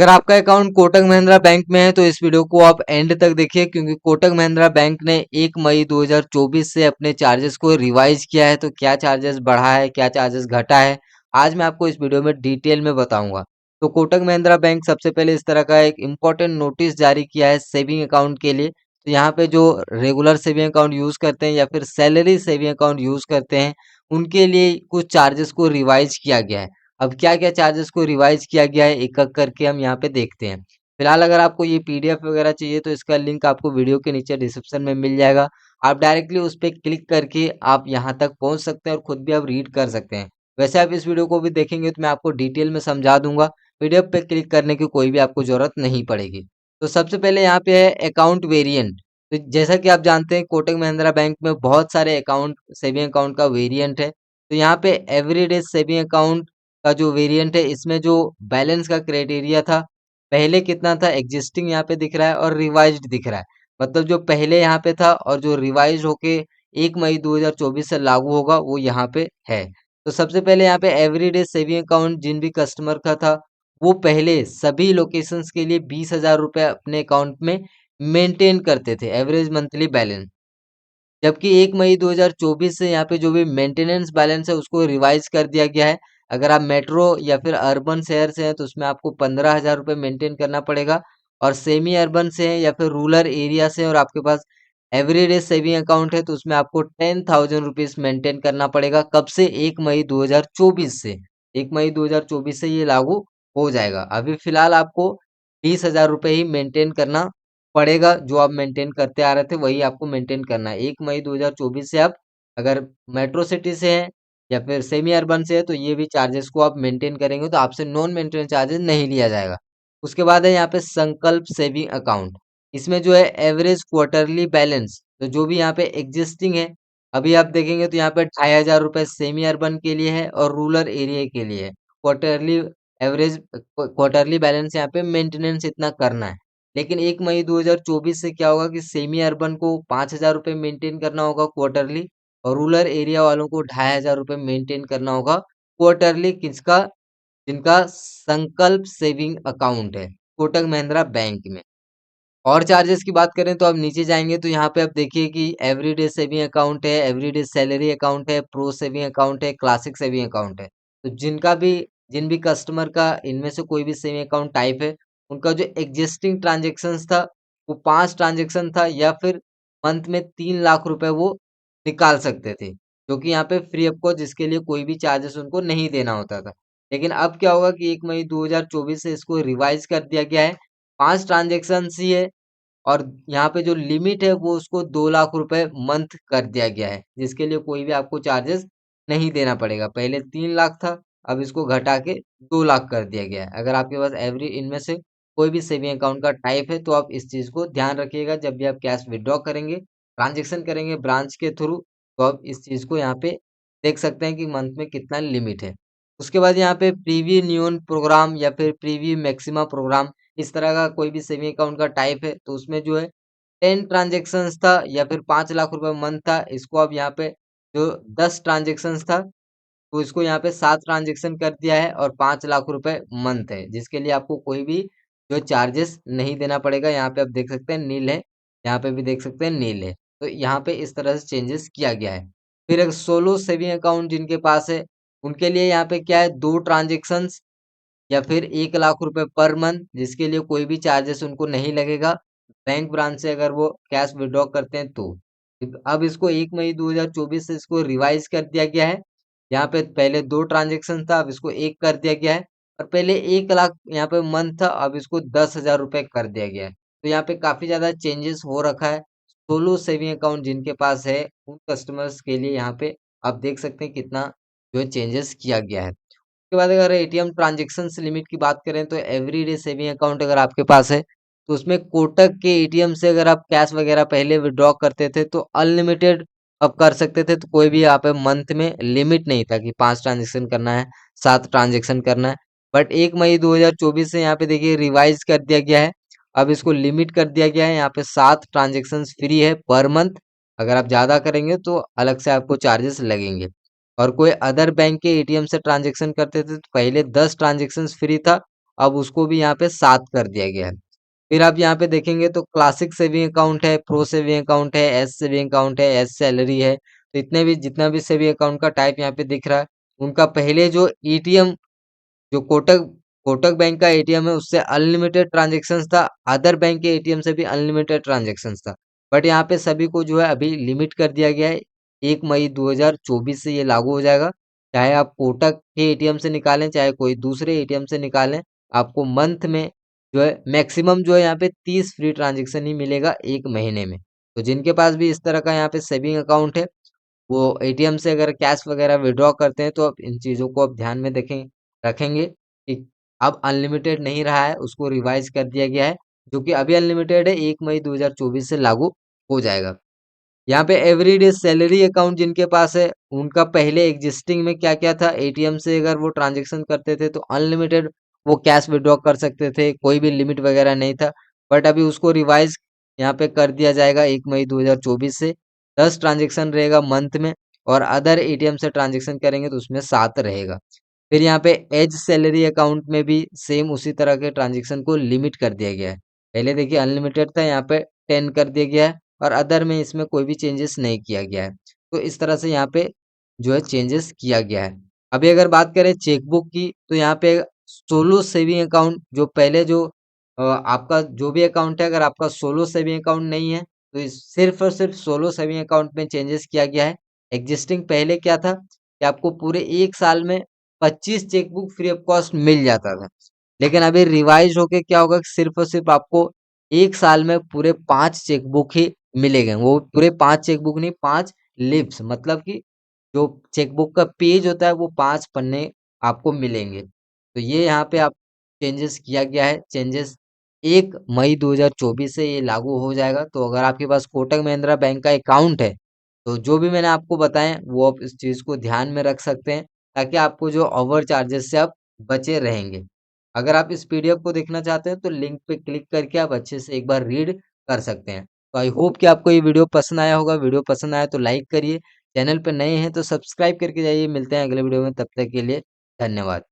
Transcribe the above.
अगर आपका account Kotak Mahindra bank में है तो इस वीडियो को आप एंड तक देखिए, क्योंकि कोटक महिंद्रा बैंक ने 1 मई 2024 से अपने चार्जेस को रिवाइज किया है। तो क्या चार्जेस बढ़ा है, क्या चार्जेस घटा है, आज मैं आपको इस वीडियो में डिटेल में बताऊंगा। तो कोटक महिंद्रा बैंक सबसे पहले इस तरह का एक इम्पोर्टेंट नोटिस जारी किया है सेविंग अकाउंट के लिए। तो यहाँ पे जो रेगुलर सेविंग अकाउंट यूज करते हैं या फिर सैलरी सेविंग अकाउंट यूज करते हैं, उनके लिए कुछ चार्जेस को रिवाइज किया गया है। अब क्या-क्या चार्जेस को रिवाइज किया गया है, एक-एक करके हम यहाँ पे देखते हैं। फिलहाल अगर आपको ये पीडीएफ वगैरह चाहिए तो इसका लिंक आपको वीडियो के नीचे डिस्क्रिप्शन में मिल जाएगा। आप डायरेक्टली उस पे क्लिक करके आप यहाँ तक पहुँच सकते हैं और खुद भी आप रीड कर सकते हैं। वैसे आप इस वीडियो को भी देखेंगे तो मैं आपको डिटेल में समझा दूँगा। पीडीएफ पे क्लिक करने की कोई भी आपको ज़रूरत नहीं पड़ेगी। तो सबसे पहले यहाँ पे है अकाउंट वेरिएंट। तो जैसा कि आप जानते हैं कोटक महिंद्रा बैंक में बहुत सारे अकाउंट सेविंग अकाउंट का वेरिएंट है। तो यहाँ पे एवरीडे सेविंग अकाउंट का जो वेरिएंट है, इसमें जो बैलेंस का क्राइटेरिया था, पहले कितना था एग्जिस्टिंग यहाँ पे दिख रहा है और रिवाइज्ड दिख रहा है। मतलब जो पहले यहाँ पे था और जो रिवाइज होके 1 मई 2024 से लागू होगा वो यहाँ पे है। तो सबसे पहले यहाँ पे एवरीडे सेविंग अकाउंट जिन भी कस्टमर का था, वो पहले सभी लोकेशंस के लिए 20,000 रुपए अपने अकाउंट में मेंटेन करते थे एवरेज मंथली बैलेंस। जबकि 1 मई 2024 से यहाँ पे जो भी मेंटेनेंस बैलेंस है उसको रिवाइज कर दिया गया है। अगर आप मेट्रो या फिर अर्बन शहर से हैं तो उसमें आपको 15,000 रुपये मेंटेन करना पड़ेगा, और सेमी अर्बन से हैं या फिर रूरल एरिया से हैं और आपके पास एवरीडे सेविंग अकाउंट है तो उसमें आपको 10,000 रुपीज मेंटेन करना पड़ेगा। कब से? 1 मई 2024 से। 1 मई 2024 से ये लागू हो जाएगा। अभी फिलहाल आपको 20,000 रुपये ही मेंटेन करना पड़ेगा। जो आप मेंटेन करते आ रहे थे वही आपको मेंटेन करना है। 1 मई 2024 से आप अगर मेट्रो सिटी से हैं या फिर सेमी अर्बन से है तो ये भी चार्जेस को आप मेंटेन करेंगे तो आपसे नॉन मेंटेनेंस चार्जेस नहीं लिया जाएगा। उसके बाद है यहाँ पे संकल्प सेविंग अकाउंट। इसमें जो है एवरेज क्वार्टरली बैलेंस, तो जो भी यहाँ पे एग्जिस्टिंग है, अभी आप देखेंगे तो यहाँ पे 2,500 रुपये सेमी अर्बन के लिए है और रूरल एरिया के लिए है। क्वार्टरली एवरेज क्वार्टरली बैलेंस यहाँ पे मेंटेनेंस इतना करना है। लेकिन 1 मई 2024 से क्या होगा कि सेमी अर्बन को 5,000 रुपये मेंटेन करना होगा क्वार्टरली, और रूरल एरिया वालों को 2,500 रुपये मेंटेन करना होगा क्वार्टरली। किसका? जिनका संकल्प सेविंग अकाउंट है कोटक महिंद्रा बैंक में। और चार्जेस की बात करें तो आप नीचे जाएंगे तो यहाँ पे आप देखिए कि एवरीडे सेविंग अकाउंट है, एवरीडे सैलरी अकाउंट है, प्रो सेविंग अकाउंट है, क्लासिक सेविंग अकाउंट है। तो जिन भी कस्टमर का इनमें से कोई भी सेविंग अकाउंट टाइप है, उनका जो एग्जिस्टिंग ट्रांजेक्शन्स था वो 5 ट्रांजेक्शन था, या फिर मंथ में 3 लाख रुपए वो निकाल सकते थे, जो कि यहाँ पे फ्री ऑफ कॉस्ट, जिसके लिए कोई भी चार्जेस उनको नहीं देना होता था। लेकिन अब क्या होगा कि 1 मई 2024 से इसको रिवाइज कर दिया गया है। 5 ट्रांजेक्शन ही है, और यहाँ पे जो लिमिट है वो उसको 2 लाख रुपए मंथ कर दिया गया है, जिसके लिए कोई भी आपको चार्जेस नहीं देना पड़ेगा। पहले 3 लाख था, अब इसको घटा के 2 लाख कर दिया गया है। अगर आपके पास एवरी इनमें से कोई भी सेविंग अकाउंट का टाइप है तो आप इस चीज को ध्यान रखिएगा। जब भी आप कैश विड्रॉ करेंगे, ट्रांजेक्शन करेंगे ब्रांच के थ्रू, तो आप इस चीज को यहाँ पे देख सकते हैं कि मंथ में कितना लिमिट है। उसके बाद यहाँ पे प्रीवी न्यून प्रोग्राम या फिर प्रीवी मैक्सिमा प्रोग्राम, इस तरह का कोई भी सेविंग अकाउंट का टाइप है तो उसमें जो है 10 ट्रांजेक्शन्स था या फिर 5 लाख रुपए मंथ था, इसको अब यहाँ पे जो 10 ट्रांजेक्शन्स था तो इसको यहाँ पे 7 ट्रांजेक्शन कर दिया है और 5 लाख रुपए मंथ है, जिसके लिए आपको कोई भी जो चार्जेस नहीं देना पड़ेगा। यहाँ पे आप देख सकते हैं नील है, यहाँ पे भी देख सकते हैं नील है। तो यहाँ पे इस तरह से चेंजेस किया गया है। फिर एक सोलो सेविंग अकाउंट जिनके पास है, उनके लिए यहाँ पे क्या है, 2 ट्रांजेक्शन्स या फिर 1 लाख रुपए पर मंथ, जिसके लिए कोई भी चार्जेस उनको नहीं लगेगा बैंक ब्रांच से अगर वो कैश विड्रॉ करते हैं तो। अब इसको 1 मई 2024 से इसको रिवाइज कर दिया गया है। यहाँ पे पहले 2 ट्रांजेक्शन था, अब इसको 1 कर दिया गया है, और पहले 1 लाख यहाँ पे मंथ था, अब इसको 10,000 रुपए कर दिया गया है। तो यहाँ पे काफी ज्यादा चेंजेस हो रखा है। सोलो सेविंग अकाउंट जिनके पास है उन कस्टमर्स के लिए यहाँ पे आप देख सकते हैं कितना जो है चेंजेस किया गया है। उसके बाद अगर एटीएम ट्रांजेक्शन लिमिट की बात करें तो एवरीडे सेविंग अकाउंट अगर आपके पास है तो उसमें कोटक के एटीएम से अगर आप कैश वगैरह पहले विड्रॉ करते थे तो अनलिमिटेड अब कर सकते थे। तो कोई भी यहाँ पे मंथ में लिमिट नहीं था कि 5 ट्रांजेक्शन करना है, 7 ट्रांजेक्शन करना है। बट 1 मई 2024 से यहाँ पे देखिए रिवाइज कर दिया गया है। अब इसको लिमिट कर दिया गया है, यहाँ पे 7 ट्रांजेक्शन फ्री है पर मंथ। अगर आप ज्यादा करेंगे तो अलग से आपको चार्जेस लगेंगे। और कोई अदर बैंक के एटीएम से ट्रांजैक्शन करते थे तो पहले 10 ट्रांजैक्शन फ्री था, अब उसको भी यहाँ पे 7 कर दिया गया है। फिर आप यहाँ पे देखेंगे तो क्लासिक सेविंग अकाउंट है, प्रो सेविंग अकाउंट है, एस सेविंग अकाउंट है, एस सैलरी है। तो इतने भी जितना भी सेविंग अकाउंट का टाइप यहाँ पे दिख रहा है, उनका पहले जो एटीएम, जो कोटक कोटक बैंक का एटीएम है उससे अनलिमिटेड ट्रांजेक्शन्स था, अदर बैंक के एटीएम से भी अनलिमिटेड ट्रांजेक्शन्स था। बट यहाँ पे सभी को जो है अभी लिमिट कर दिया गया है। 1 मई 2024 से ये लागू हो जाएगा। चाहे आप कोटक के एटीएम से निकालें, चाहे कोई दूसरे एटीएम से निकालें, आपको मंथ में जो है मैक्सिमम जो है यहाँ पे 30 फ्री ट्रांजेक्शन ही मिलेगा 1 महीने में। तो जिनके पास भी इस तरह का यहाँ पे सेविंग अकाउंट है, वो एटीएम से अगर कैश वगैरह विड्रॉ करते हैं तो आप इन चीज़ों को आप ध्यान में देखें रखेंगे कि अब अनलिमिटेड नहीं रहा है, उसको रिवाइज कर दिया गया है, जो कि अभी अनलिमिटेड है, 1 मई 2024 से लागू हो जाएगा। यहाँ पे एवरीडे सैलरी अकाउंट जिनके पास है, उनका पहले एग्जिस्टिंग में क्या-क्या था, एटीएम से अगर वो ट्रांजैक्शन करते थे तो अनलिमिटेड वो कैश विथड्रॉ कर सकते थे, कोई भी लिमिट वगैरह नहीं था। बट अभी उसको रिवाइज यहाँ पे कर दिया जाएगा 1 मई 2024 से। 10 ट्रांजैक्शन रहेगा मंथ में, और अदर एटीएम से ट्रांजैक्शन करेंगे तो उसमें 7 रहेगा। फिर यहाँ पे एज सैलरी अकाउंट में भी सेम उसी तरह के ट्रांजैक्शन को लिमिट कर दिया गया है। पहले देखिए अनलिमिटेड था, यहाँ पे 10 कर दिया गया है, और अदर में इसमें कोई भी चेंजेस नहीं किया गया है। तो इस तरह से यहाँ पे जो है चेंजेस किया गया है। अभी अगर बात करें चेकबुक की, तो यहाँ पे सोलो सेविंग अकाउंट, जो पहले जो आपका जो भी अकाउंट है, अगर आपका सोलो सेविंग अकाउंट नहीं है तो सिर्फ और सिर्फ सोलो सेविंग अकाउंट में चेंजेस किया गया है। एग्जिस्टिंग पहले क्या था कि आपको पूरे 1 साल में 25 चेकबुक फ्री ऑफ कॉस्ट मिल जाता था। लेकिन अभी रिवाइज होके क्या होगा कि सिर्फ और सिर्फ आपको 1 साल में पूरे 5 चेकबुक ही मिलेंगे। वो पूरे 5 चेकबुक नहीं, 5 लीव्स, मतलब कि जो चेकबुक का पेज होता है वो 5 पन्ने आपको मिलेंगे। तो ये यहाँ पे आप चेंजेस किया गया है। चेंजेस 1 मई 2024 से ये लागू हो जाएगा। तो अगर आपके पास कोटक महिंद्रा बैंक का अकाउंट है, तो जो भी मैंने आपको बताएँ वो आप इस चीज़ को ध्यान में रख सकते हैं, ताकि आपको जो ओवर चार्जेस से आप बचे रहेंगे। अगर आप इस पीडीएफ को देखना चाहते हैं तो लिंक पे क्लिक करके आप अच्छे से एक बार रीड कर सकते हैं। तो आई होप कि आपको ये वीडियो पसंद आया होगा। वीडियो पसंद आया तो लाइक करिए, चैनल पे नए हैं तो सब्सक्राइब करके जाइए। मिलते हैं अगले वीडियो में, तब तक के लिए धन्यवाद।